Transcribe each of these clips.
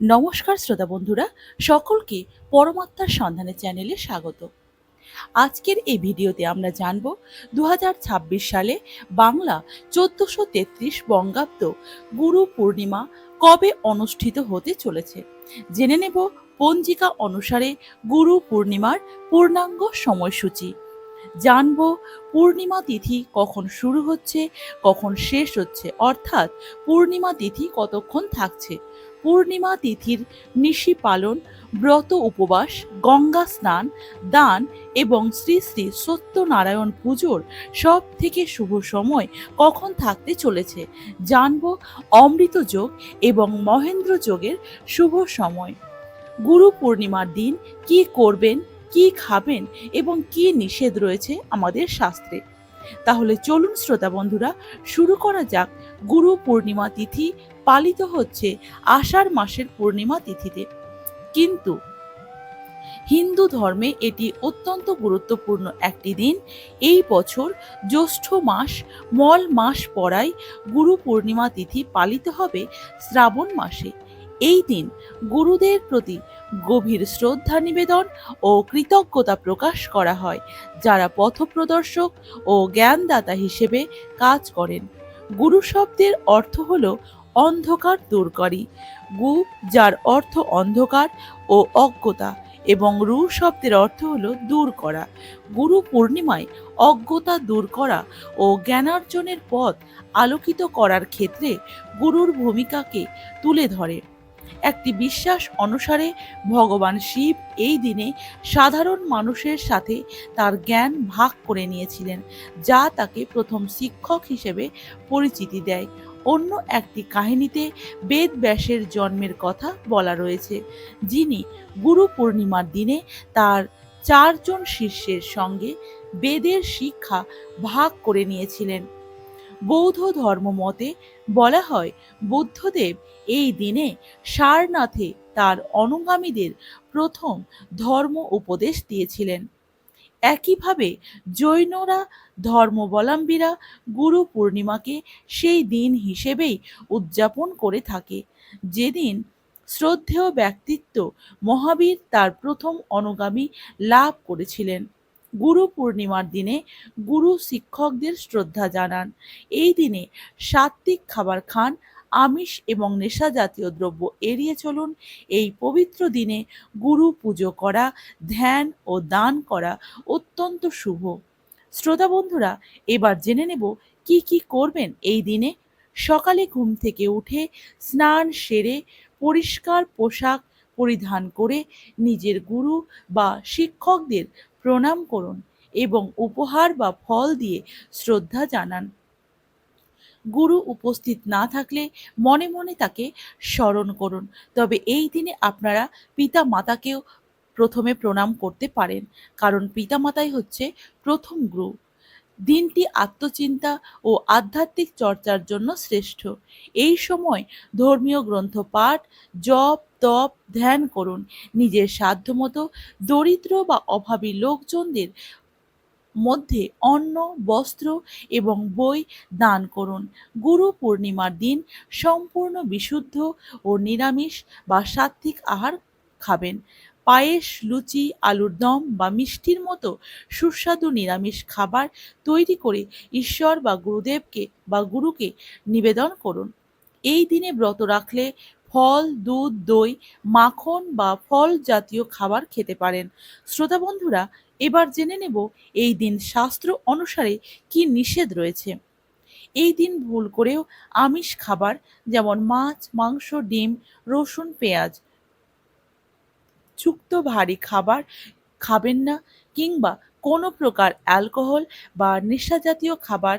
নমস্কার শ্রোতা বন্ধুরা, সকলকে পরমাত্মার সন্ধানে চ্যানেলে স্বাগত। আজকের এই ভিডিওতে আমরা জানব 2026 সালে বাংলা 1433 বঙ্গাব্দ গুরু পূর্ণিমা কবে অনুষ্ঠিত হতে চলেছে। জেনে নেব পঞ্জিকা অনুসারে গুরু পূর্ণিমার পূর্ণাঙ্গ সময়সূচি। জানব পূর্ণিমা তিথি কখন শুরু হচ্ছে, কখন শেষ হচ্ছে, অর্থাৎ পূর্ণিমা তিথি কতক্ষণ থাকছে, পূর্ণিমা তিথির নিশি পালন, ব্রত উপবাস, গঙ্গা স্নান, দান এবং শ্রী শ্রী সত্যনারায়ণ পুজোর সব থেকে শুভ সময় কখন থাকতে চলেছে। জানব অমৃত যোগ এবং মহেন্দ্র যোগের শুভ সময়। গুরু পূর্ণিমার দিন কি করবেন, কি খাবেন এবং কি নিষেধ রয়েছে আমাদের শাস্ত্রে। তাহলে চলুন শ্রোতা বন্ধুরা, শুরু করা যাক। গুরু পূর্ণিমা তিথি পালিত হচ্ছে আষাঢ় মাসের পূর্ণিমা তিথিতে, কিন্তু হিন্দু ধর্মে এটি অত্যন্ত গুরুত্বপূর্ণ একটি দিন। এই বছর জ্যৈষ্ঠ মাস মল মাস পড়ায় গুরু পূর্ণিমা তিথি পালিত হবে শ্রাবণ মাসে। এই দিন গুরুদের প্রতি গভীর শ্রদ্ধা নিবেদন ও কৃতজ্ঞতা প্রকাশ করা হয়, যারা পথপ্রদর্শক ও জ্ঞানদাতা হিসেবে কাজ করেন। গুরু শব্দের অর্থ হল অন্ধকার দূরকারী। গু, যার অর্থ অন্ধকার ও অজ্ঞতা, এবং রু শব্দের অর্থ হলো দূর করা। গুরু পূর্ণিমায় অজ্ঞতা দূর করা ও জ্ঞানার্জনের পথ আলোকিত করার ক্ষেত্রে গুরুর ভূমিকাকে তুলে ধরে। একটি বিশ্বাস অনুসারে ভগবান শিব এই দিনে সাধারণ মানুষের সাথে তার জ্ঞান ভাগ করে নিয়েছিলেন, যা তাকে প্রথম শিক্ষক হিসেবে পরিচিতি দেয়। অন্য একটি কাহিনীতে বেদ ব্যাসের জন্মের কথা বলা রয়েছে, যিনি গুরু পূর্ণিমার দিনে তার 4 জন শিষ্যের সঙ্গে বেদের শিক্ষা ভাগ করে নিয়েছিলেন। বৌদ্ধ ধর্ম মতে বলা হয়, বুদ্ধদেব এই দিনে সারনাথে তার অনুগামীদের প্রথম ধর্ম উপদেশ দিয়েছিলেন। একইভাবে জৈনরা ধর্মাবলম্বীরা গুরু পূর্ণিমাকে সেই দিন হিসেবেই উদযাপন করে থাকে, যেদিন শ্রদ্ধেয় ব্যক্তিত্ব মহাবীর তার প্রথম অনুগামী লাভ করেছিলেন। গুরু পূর্ণিমার দিনে গুরু শিক্ষকদের শ্রদ্ধা জানান। এই দিনে সাত্ত্বিক খাবার খান, আমিষ এবং নেশা জাতীয় দ্রব্য এড়িয়ে চলুন। এই পবিত্র দিনে গুরু পুজো করা, ধ্যান ও দান করা অত্যন্ত শুভ। শ্রোতা বন্ধুরা, এবার জেনে নেব কি কি করবেন এই দিনে। সকালে ঘুম থেকে উঠে স্নান সেরে পরিষ্কার পোশাক পরিধান করে নিজের গুরু বা শিক্ষকদের প্রণাম করুন এবং উপহার বা ফল দিয়ে শ্রদ্ধা জানান। গুরু উপস্থিত না থাকলে মনে মনে তাকে স্মরণ করুন। তবে এই দিনে আপনারা পিতা মাতাকেও প্রথমে প্রণাম করতে পারেন, কারণ পিতা মাতাই হচ্ছে প্রথম গুরু। দিনটি আত্মচিন্তা ও আধ্যাত্মিক চর্চার জন্য শ্রেষ্ঠ। এই সময় ধর্মীয় গ্রন্থ পাঠ, জপ, তপ, ধ্যান করুন। নিজের সাধ্যমতো দরিদ্র বা অভাবী লোকজনদের মধ্যে অন্ন, বস্ত্র এবং বই দান করুন। গুরু পূর্ণিমার দিন সম্পূর্ণ বিশুদ্ধ ও নিরামিষ বা সাত্ত্বিক আহার খাবেন। পায়েস, লুচি, আলুর দম বা মিষ্টির মতো সুস্বাদু নিরামিষ খাবার তৈরি করে ঈশ্বর বা গুরুদেবকে বা গুরুকে নিবেদন করুন। এই দিনে ব্রত রাখলে ফল, দুধ, দই, মাখন বা ফল জাতীয় খাবার খেতে পারেন। শ্রোতা বন্ধুরা, এবার জেনে নেব এই দিন শাস্ত্র অনুসারে কি নিষেধ রয়েছে। এই দিন ভুল করেও আমিষ খাবার যেমন মাছ, মাংস, ডিম, রসুন, পেঁয়াজ যুক্ত ভারী খাবার খাবেন না, কিংবা কোনো প্রকার অ্যালকোহল বা নেশাজাতীয় খাবার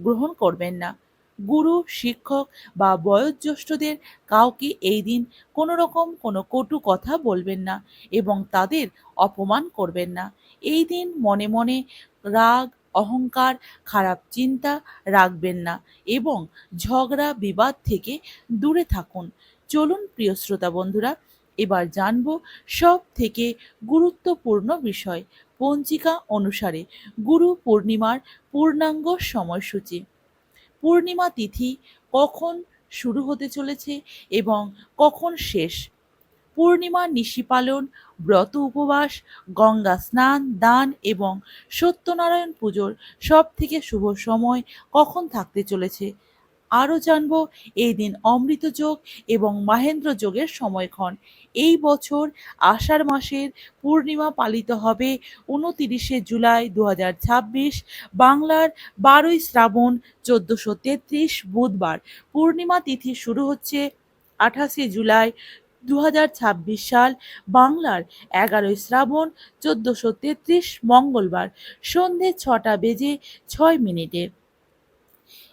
গ্রহণ করবেন না। গুরু, শিক্ষক বা বয়োজ্যেষ্ঠদের কাউকে এই দিন কোনো রকম কোনো কটু কথা বলবেন না এবং তাদের অপমান করবেন না। এই দিন মনে মনে রাগ, অহংকার, খারাপ চিন্তা রাখবেন না এবং ঝগড়া বিবাদ থেকে দূরে থাকুন। চলুন প্রিয় শ্রোতা বন্ধুরা, এবার জানব সব থেকে গুরুত্বপূর্ণ বিষয়, পঞ্জিকা অনুসারে গুরু পূর্ণিমার পূর্ণাঙ্গ সময়সূচি। পূর্ণিমা তিথি কখন শুরু হতে চলেছে এবং কখন শেষ, পূর্ণিমা নিশি পালন, ব্রত উপবাস, গঙ্গা স্নান, দান এবং সত্যনারায়ণ পুজোর সব থেকে শুভ সময় কখন থাকতে চলেছে। আরও জানব এই দিন অমৃত যোগ এবং মাহেন্দ্র যোগের সময়ক্ষণ। এই বছর আষাঢ় মাসের পূর্ণিমা পালিত হবে 29শে জুলাই 2026, বাংলার 12ই শ্রাবণ 1433 বুধবার। পূর্ণিমা তিথি শুরু হচ্ছে 28শে জুলাই 2026 সাল, বাংলার 11ই শ্রাবণ 1433 মঙ্গলবার সন্ধে 6:06।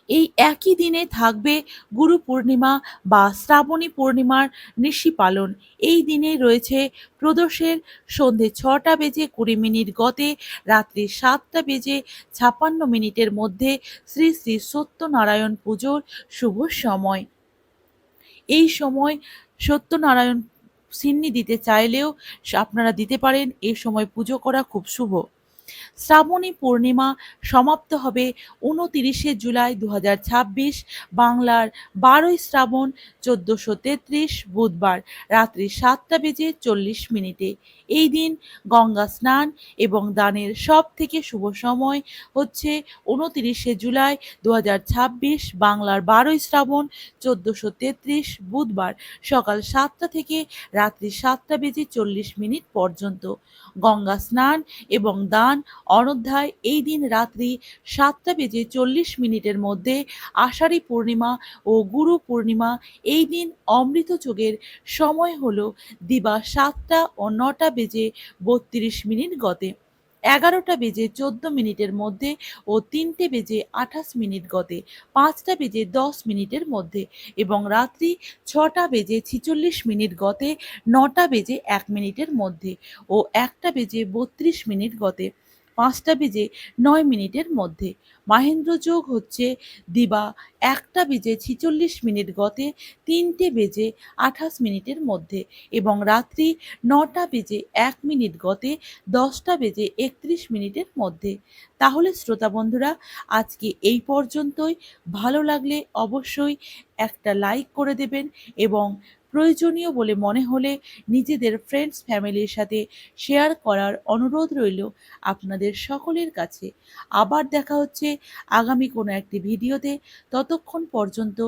এই একই দিনে থাকবে গুরু পূর্ণিমা বা শ্রাবণী পূর্ণিমার নিশি পালন। এই দিনে রয়েছে প্রদোষের সন্ধে 6:20 গতে রাত্রি 7:56 মধ্যে শ্রী শ্রী সত্যনারায়ণ পুজোর শুভ সময়। এই সময় সত্যনারায়ণ সিন্নি দিতে চাইলেও আপনারা দিতে পারেন। এই সময় পুজো করা খুব শুভ। শ্রাবণী পূর্ণিমা সমাপ্ত হবে 29শে জুলাই 2026, বাংলার 12ই শ্রাবণ 1433 বুধবার রাত্রি 7:40। এই দিন গঙ্গা স্নান এবং দানের সব থেকে শুভ সময় হচ্ছে 29শে জুলাই 2026, বাংলার 12ই শ্রাবণ 1433 বুধবার সকাল 7টা থেকে রাত্রি 7:40 পর্যন্ত। গঙ্গা স্নান এবং দান অনোধ্যায় এই দিন রাত্রি 7:40 মধ্যে। আষাঢ়ী পূর্ণিমা ও গুরু পূর্ণিমা এই দিন অমৃত যোগের সময় হল দিবা 7টা ও 9:32 গতে, 11:14 মধ্যে ও 3:28 গতে, 5:10 মধ্যে এবং রাত্রি 6:46 গতে, 9:01 মধ্যে ও 1:32 গতে, 5:09 মধ্যে। মাহেন্দ্র যোগ হচ্ছে দিবা 1:46 গতে, 3:28 মধ্যে এবং রাত্রি 9:01 গতে, 10:31 মধ্যে। তাহলে শ্রোতা বন্ধুরা, আজকে এই পর্যন্তই। ভালো লাগলে অবশ্যই একটা লাইক করে দেবেন এবং প্রয়োজনীয় বলে মনে হলে নিজেদের ফ্রেন্ডস ফ্যামিলির সাথে শেয়ার করার অনুরোধ রইল আপনাদের সকলের কাছে। আবার দেখা হচ্ছে আগামী কোনো একটি ভিডিওতে। ততক্ষণ পর্যন্ত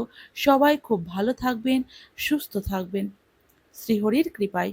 সবাই খুব ভালো থাকবেন, সুস্থ থাকবেন, শ্রীহরির কৃপায়।